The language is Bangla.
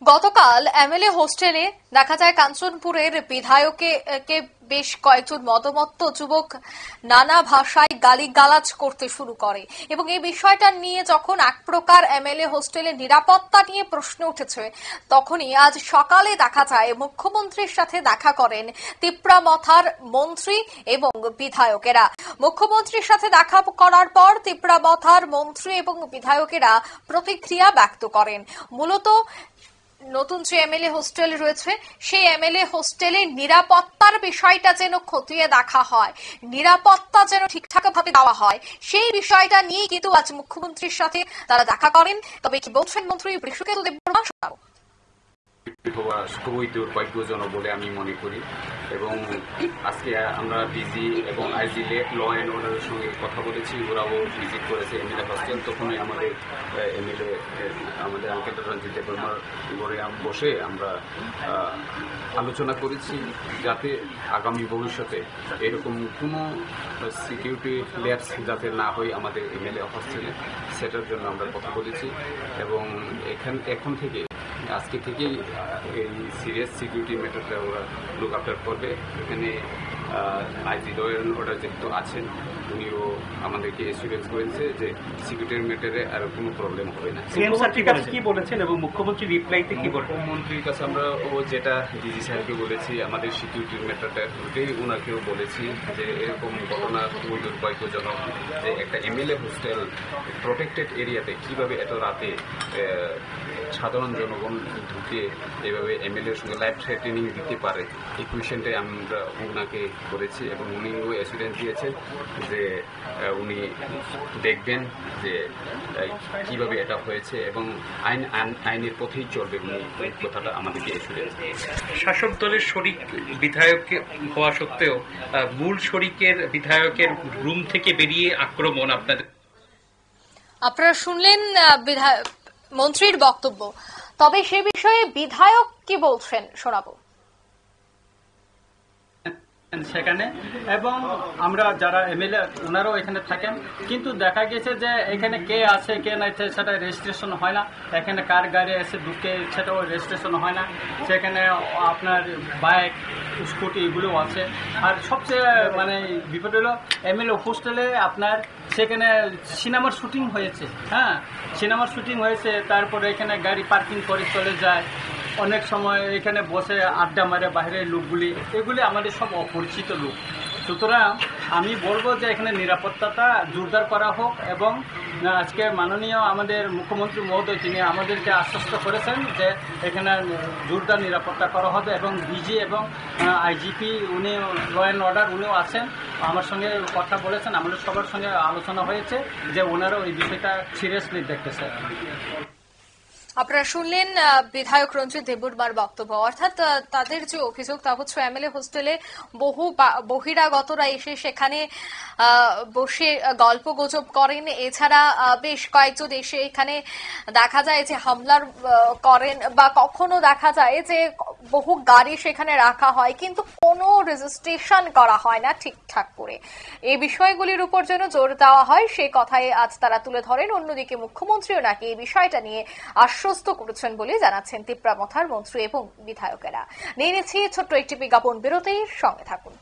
গতকাল এমএলএ হোস্টেলে দেখা যায় কাঞ্চনপুরের বিধায়ককে বেশ কয়েকজন মদমত্ত যুবক নানা ভাষায় গালিগালাজ করতে শুরু করে এবং এই বিষয়টা নিয়ে যখন এক প্রকার এমএলএ হোস্টেলের নিরাপত্তা নিয়ে প্রশ্ন উঠেছে তখনই আজ সকালে দেখা যায় মুখ্যমন্ত্রীর সাথে দেখা করেন তিপ্রামথার মন্ত্রী এবং বিধায়কেরা। মুখ্যমন্ত্রীর সাথে দেখা করার পর তিপ্রামথার মন্ত্রী এবং বিধায়কেরা প্রতিক্রিয়া ব্যক্ত করেন। মূলত নতুন যে এমএলএ হোস্টেল রয়েছে সেই এমএলএ হোস্টেলের নিরাপত্তার বিষয়টা যেন খতিয়ে দেখা হয়, নিরাপত্তা যেন ঠিকঠাক ভাবে দেওয়া হয়, সেই বিষয়টা নিয়ে কিন্তু আজ মুখ্যমন্ত্রীর সাথে তারা দেখা করেন। তবে কি বলছেন মন্ত্রী বৃষকেতু দেববর্মা শোনাবো। খুবই দুর্ভাগ্যজনক বলে আমি মনে করি এবং আজকে আমরা ডিজি এবং আইজি ল অ্যান্ড অর্ডারের সঙ্গে কথা বলেছি, ওরাও ভিজিট করেছে এমএলএ হোস্টেল। তখনই আমাদের আঙ্কেল রঞ্জিত দেববর্মার ঘরে বসে আমরা আলোচনা করেছি যাতে আগামী ভবিষ্যতে এরকম কোনো সিকিউরিটি ল্যাপস যাতে না হয় আমাদের এমএলএ হোস্টেলে, সেটার জন্য আমরা কথা বলেছি এবং এখন থেকে আজকে থেকেই এই সিরিয়াস সিকিউরিটি ম্যাটারটা ওরা লুক আফটার করবে। এখানে আইজি ল অ্যান্ড অর্ডার যেহেতু আছেন উনিও আমাদেরকে এসিউরেন্স করেছে যে সিকিউরিটির ম্যাটারে আর কোনো প্রবলেম হবে না। কি বলেছেন এবং মুখ্যমন্ত্রী রিপ্লাইতে কি বলেন? মুখ্যমন্ত্রীর কাছে আমরা যেটা ডিজি সাহেবকে বলেছি আমাদের সিকিউরিটির ম্যাটারটা ওটাই ওনাকেও বলেছি যে এরকম ঘটনা খুবই দুর্ভাগ্যজনক যে একটা এমএলএ হোস্টেল প্রোটেক্টেড এরিয়াতে কিভাবে এত রাতে সাধারণ জনগণ ঢুকে এভাবে এমএলএর সঙ্গে লাইফ থ্রেটেনিং দিতে পারে, এই কোয়েশ্চেনটাই আমরা ওনাকে করেছি এবং উনিও অ্যাসুরেন্স দিয়েছেন যে উনি দেখবেন যে কিভাবে এটা হয়েছে এবং আইনের পথেই চলবে, উনি এই কথাটা আমাদেরকে অ্যাসুরেন্স দিয়েছেন। শাসক দলের শরিক বিধায়ক হওয়া সত্ত্বেও মূল শরিকের বিধায়কের রুম থেকে বেরিয়ে আক্রমণ আপনারা শুনলেন মন্ত্রীর বক্তব্য। তবে সে বিষয়ে বিধায়ক কি বলছেন শোনাবো। সেখানে এবং আমরা যারা এমএলএ ওনারাও এখানে থাকেন, কিন্তু দেখা গেছে যে এখানে কে আছে কে নাই সেটা রেজিস্ট্রেশন হয় না, এখানে কার গাড়ি এসে ঢুকে সেটাও রেজিস্ট্রেশন হয় না, সেখানে আপনার বাইক স্কুটি এগুলোও আছে। আর সবচেয়ে বিপদ হলো এমএলএ হোস্টেলে আপনার সেখানে সিনেমার শুটিং হয়েছে, সিনেমার শুটিং হয়েছে, তারপরে এখানে গাড়ি পার্কিং করে চলে যায়, অনেক সময় এখানে বসে আড্ডা মারে বাইরের লোকগুলি, এগুলি আমাদের সব অপরিচিত লোক। সুতরাং আমি বলবো যে এখানে নিরাপত্তাটা জোরদার করা হোক এবং আজকে মাননীয় আমাদের মুখ্যমন্ত্রী মহোদয় তিনি আমাদেরকে আশ্বস্ত করেছেন যে এখানে জোরদার নিরাপত্তা করা হবে এবং ডিজি এবং আইজিপি উনি ল অ্যান্ড অর্ডার উনিও আছেন, আমার সঙ্গে কথা বলেছেন, আমাদের সবার সঙ্গে আলোচনা হয়েছে যে ওনারাও এই বিষয়টা সিরিয়াসলি দেখতেছে। আপনারা শুনলেন বিধায়ক রঞ্জিত দেববর্মার বক্তব্য। অর্থাৎ তাদের যে অভিযোগ তা হচ্ছে এমএলএ হোস্টেলে বহু বহিরাগতরা এসে সেখানে বসে গল্প গুজব করেন, এছাড়া বেশ কয়েকজন এসে এখানে দেখা যায় যে হামলার করেন বা কখনো দেখা যায় যে বহু গাড়ি সেখানে রাখা হয় কিন্তু কোনো রেজিস্ট্রেশন করা হয় না ঠিকঠাক করে। এই বিষয়গুলির উপর যেন জোর দেওয়া হয় সে কথাই আজ তারা তুলে ধরেন। অন্যদিকে মুখ্যমন্ত্রীও নাকি এই বিষয়টা নিয়ে আশ্বস্ত করেছেন বলে জানাচ্ছেন তিপ্রামথার মন্ত্রী এবং বিধায়কেরা। নিয়ে নিচ্ছি ছোট্ট একটি বিজ্ঞাপন বিরতির সঙ্গে থাকুন।